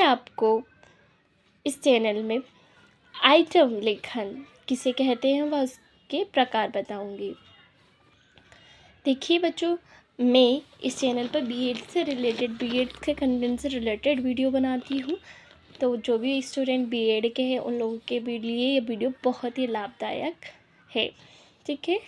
आपको इस चैनल में आइटम लेखन किसे कहते हैं वह उसके प्रकार बताऊंगी। देखिए बच्चों, मैं इस चैनल पर बीएड के कंटेंट से रिलेटेड वीडियो बनाती हूँ। तो जो भी स्टूडेंट बीएड के हैं उन लोगों के लिए ये वीडियो बहुत ही लाभदायक है। ठीक है,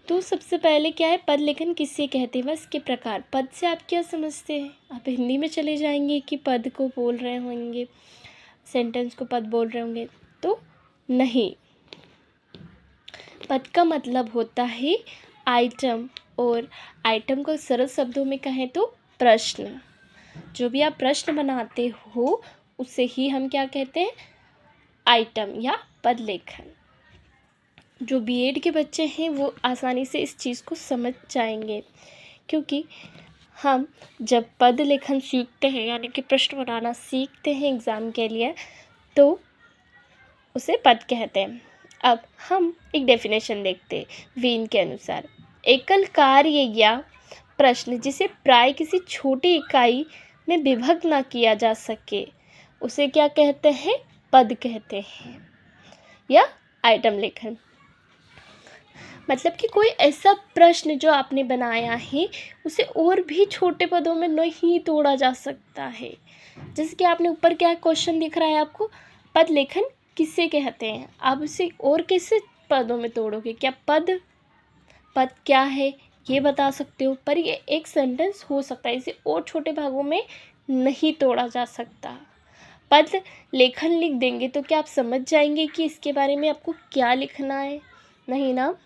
तो सबसे पहले क्या है, पद लेखन किसे कहते हैं, बस के प्रकार। पद से आप क्या समझते हैं? आप हिंदी में चले जाएंगे कि पद को बोल रहे होंगे, सेंटेंस को पद बोल रहे होंगे, तो नहीं। पद का मतलब होता है आइटम, और आइटम को सरल शब्दों में कहें तो प्रश्न। जो भी आप प्रश्न बनाते हो उसे ही हम क्या कहते हैं, आइटम या पद लेखन। जो बीएड के बच्चे हैं वो आसानी से इस चीज़ को समझ जाएंगे, क्योंकि हम जब पद लेखन सीखते हैं यानी कि प्रश्न बनाना सीखते हैं एग्ज़ाम के लिए, तो उसे पद कहते हैं। अब हम एक डेफिनेशन देखते हैं वीन के अनुसार। एकल कार्य या प्रश्न जिसे प्राय किसी छोटी इकाई में विभक्त ना किया जा सके उसे क्या कहते हैं, पद कहते हैं या आइटम लेखन। मतलब कि कोई ऐसा प्रश्न जो आपने बनाया है उसे और भी छोटे पदों में नहीं तोड़ा जा सकता है। जैसे कि आपने ऊपर क्या क्वेश्चन दिख रहा है आपको, पद लेखन किसे कहते हैं, आप उसे और कैसे पदों में तोड़ोगे? क्या पद क्या है ये बता सकते हो, पर ये एक सेंटेंस हो सकता है, इसे और छोटे भागों में नहीं तोड़ा जा सकता। पद लेखन लिख देंगे तो क्या आप समझ जाएंगे कि इसके बारे में आपको क्या लिखना है? नहीं ना।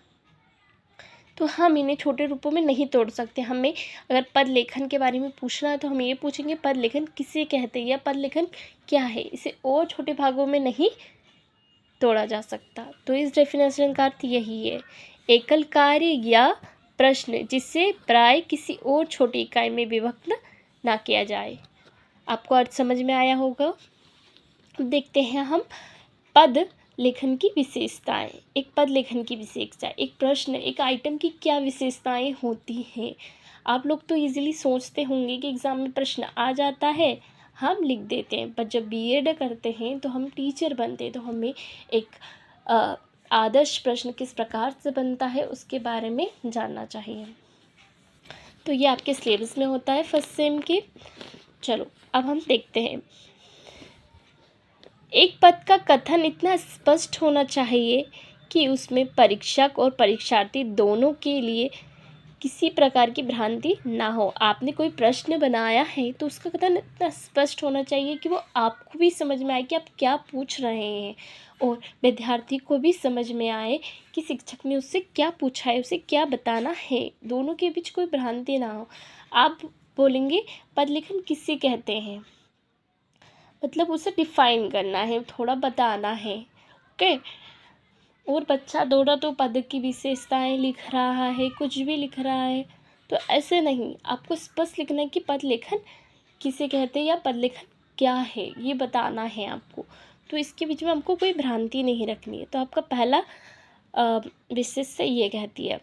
तो हम इन्हें छोटे रूपों में नहीं तोड़ सकते। हमें अगर पद लेखन के बारे में पूछना है तो हम ये पूछेंगे पद लेखन किसे कहते हैं या पद लेखन क्या है, इसे और छोटे भागों में नहीं तोड़ा जा सकता। तो इस डेफिनेशन का अर्थ यही है, एकल कार्य या प्रश्न जिससे प्राय किसी और छोटी इकाई में विभक्त ना किया जाए। आपको अर्थ समझ में आया होगा। देखते हैं हम पद लेखन की विशेषताएं। एक पद लेखन की विशेषता, एक प्रश्न, एक आइटम की क्या विशेषताएं होती हैं। आप लोग तो इजीली सोचते होंगे कि एग्ज़ाम में प्रश्न आ जाता है, हम लिख देते हैं, पर जब बीएड करते हैं तो हम टीचर बनते हैं, तो हमें एक आदर्श प्रश्न किस प्रकार से बनता है उसके बारे में जानना चाहिए। तो ये आपके सिलेबस में होता है फर्स्ट सेम के। चलो अब हम देखते हैं, एक पद का कथन इतना स्पष्ट होना चाहिए कि उसमें परीक्षक और परीक्षार्थी दोनों के लिए किसी प्रकार की भ्रांति ना हो। आपने कोई प्रश्न बनाया है तो उसका कथन इतना स्पष्ट होना चाहिए कि वो आपको भी समझ में आए कि आप क्या पूछ रहे हैं, और विद्यार्थी को भी समझ में आए कि शिक्षक ने उससे क्या पूछा है, उसे क्या बताना है। दोनों के बीच कोई भ्रांति ना हो। आप बोलेंगे पद लेखन किसे कहते हैं, मतलब उसे डिफाइन करना है, थोड़ा बताना है। ओके, और बच्चा दौड़ा तो पद की विशेषताएं लिख रहा है, कुछ भी लिख रहा है, तो ऐसे नहीं। आपको स्पष्ट लिखना है कि पद लेखन किसे कहते हैं या पद लेखन क्या है, ये बताना है आपको। तो इसके बीच में आपको कोई भ्रांति नहीं रखनी है। तो आपका पहला विशेषता ये कहती है।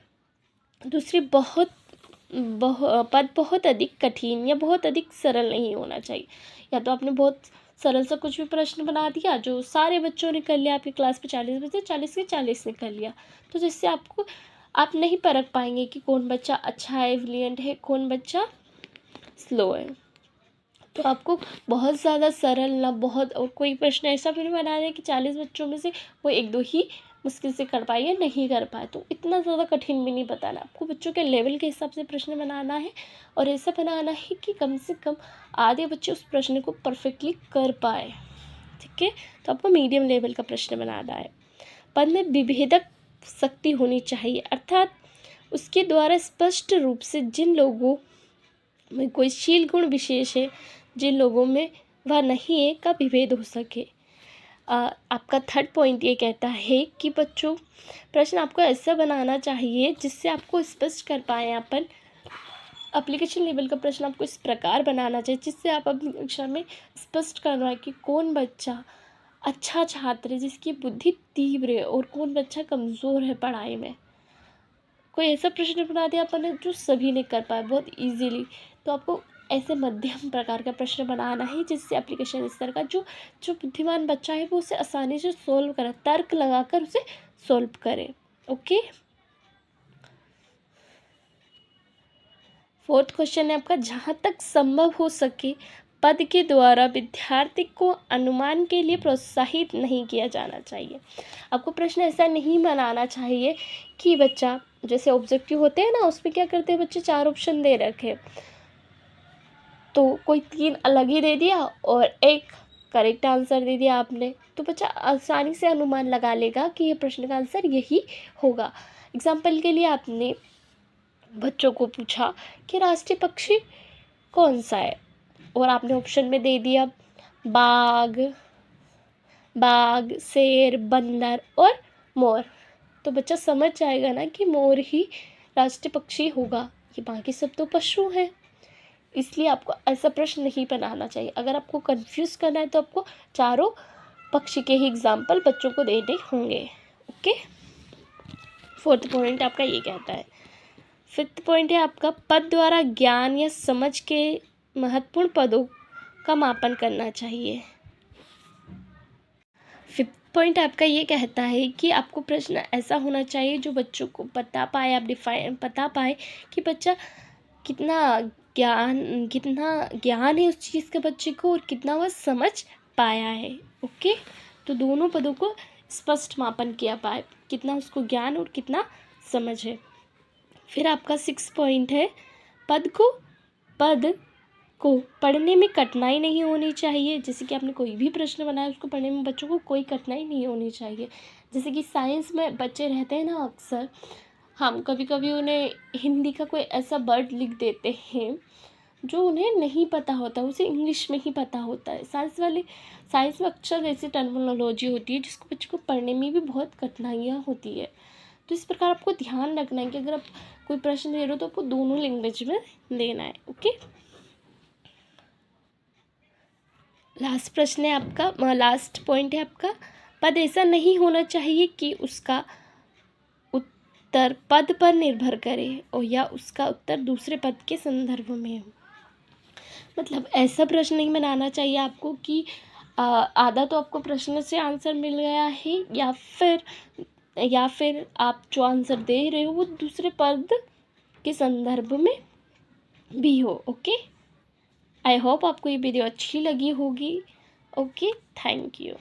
दूसरी, पद बहुत अधिक कठिन या बहुत अधिक सरल नहीं होना चाहिए। या तो आपने बहुत सरल सा कुछ भी प्रश्न बना दिया जो सारे बच्चों ने कर लिया, आपकी क्लास में 40 बच्चे 40 के 40 ने कर लिया, तो जिससे आप नहीं परख पाएंगे कि कौन बच्चा अच्छा है, ब्रिलियंट है, कौन बच्चा स्लो है। तो आपको बहुत ज़्यादा सरल ना बहुत, और कोई प्रश्न ऐसा भी नहीं बनाना है कि 40 बच्चों में से वो एक दो ही मुश्किल से कर पाए या नहीं कर पाए, तो इतना ज़्यादा कठिन भी नहीं बताना। आपको बच्चों के लेवल के हिसाब से प्रश्न बनाना है, और ऐसा बनाना है कि कम से कम आधे बच्चे उस प्रश्न को परफेक्टली कर पाए। ठीक है, तो आपको मीडियम लेवल का प्रश्न बनाना है। पद में विभेदक शक्ति होनी चाहिए, अर्थात उसके द्वारा स्पष्ट रूप से जिन लोगों में कोई शील गुण विशेष है, जिन लोगों में वह नहीं है, का विभेद हो सके। आपका थर्ड पॉइंट ये कहता है कि बच्चों प्रश्न आपको ऐसा बनाना चाहिए जिससे आपको स्पष्ट कर पाएँ अपन। एप्लीकेशन लेवल का प्रश्न आपको इस प्रकार बनाना चाहिए जिससे आप अपनी कक्षा में स्पष्ट कर रहा है कि कौन बच्चा अच्छा छात्र है जिसकी बुद्धि तीव्र है, और कौन बच्चा कमज़ोर है पढ़ाई में। कोई ऐसा प्रश्न बना दिया अपन ने जो सभी ने कर पाए बहुत इजीली, तो आपको ऐसे मध्यम प्रकार का प्रश्न बनाना है जिससे एप्लीकेशन स्तर का जो जो बुद्धिमान बच्चा है वो उसे आसानी से सोल्व करे, तर्क लगाकर उसे सोल्व करे। ओके। फोर्थ क्वेश्चन है आपका, जहाँ तक संभव हो सके पद के द्वारा विद्यार्थी को अनुमान के लिए प्रोत्साहित नहीं किया जाना चाहिए। आपको प्रश्न ऐसा नहीं बनाना चाहिए कि बच्चा, जैसे ऑब्जेक्टिव होते हैं ना, उसमें क्या करते हैं बच्चे, 4 ऑप्शन दे रखे तो कोई 3 अलग ही दे दिया और एक करेक्ट आंसर दे दिया आपने, तो बच्चा आसानी से अनुमान लगा लेगा कि ये प्रश्न का आंसर यही होगा। एग्जाम्पल के लिए आपने बच्चों को पूछा कि राष्ट्रीय पक्षी कौन सा है, और आपने ऑप्शन में दे दिया बाघ, शेर, बंदर और मोर, तो बच्चा समझ जाएगा ना कि मोर ही राष्ट्रीय पक्षी होगा, ये बाकी सब तो पशु हैं। इसलिए आपको ऐसा प्रश्न नहीं बनाना चाहिए। अगर आपको कंफ्यूज करना है तो आपको चारों पक्षी के ही एग्जाम्पल बच्चों को देने होंगे। ओके। फोर्थ पॉइंट आपका ये कहता है। फिफ्थ पॉइंट है आपका, पद द्वारा ज्ञान या समझ के महत्वपूर्ण पदों का मापन करना चाहिए। फिफ्थ पॉइंट आपका ये कहता है कि आपको प्रश्न ऐसा होना चाहिए जो बच्चों को बता पाए कि बच्चा कितना ज्ञान है उस चीज़ के बच्चे को और कितना वह समझ पाया है। ओके। तो दोनों पदों को स्पष्ट मापन किया पाए, कितना उसको ज्ञान और कितना समझ है। फिर आपका 6 पॉइंट है, पद को पढ़ने में कठिनाई नहीं होनी चाहिए। जैसे कि आपने कोई भी प्रश्न बनाया उसको पढ़ने में बच्चों को कोई कठिनाई नहीं होनी चाहिए। जैसे कि साइंस में बच्चे रहते हैं ना, अक्सर हम कभी कभी उन्हें हिंदी का कोई ऐसा वर्ड लिख देते हैं जो उन्हें नहीं पता होता, उसे इंग्लिश में ही पता होता है। साइंस में अक्सर ऐसी टर्मिनोलॉजी होती है जिसको बच्चों को पढ़ने में भी बहुत कठिनाइयाँ होती है। तो इस प्रकार आपको ध्यान रखना है कि अगर आप कोई प्रश्न दे रहे हो तो आपको दोनों लैंग्वेज में देना है। ओके। लास्ट प्रश्न है आपका, लास्ट पॉइंट है आपका, पद ऐसा नहीं होना चाहिए कि उसका उत्तर पद पर निर्भर करे और या उसका उत्तर दूसरे पद के संदर्भ में हो। मतलब ऐसा प्रश्न नहीं बनाना चाहिए आपको कि आधा तो आपको प्रश्न से आंसर मिल गया है या फिर आप जो आंसर दे रहे हो वो दूसरे पद के संदर्भ में भी हो। ओके। आई होप आपको ये वीडियो अच्छी लगी होगी। Okay, thank you.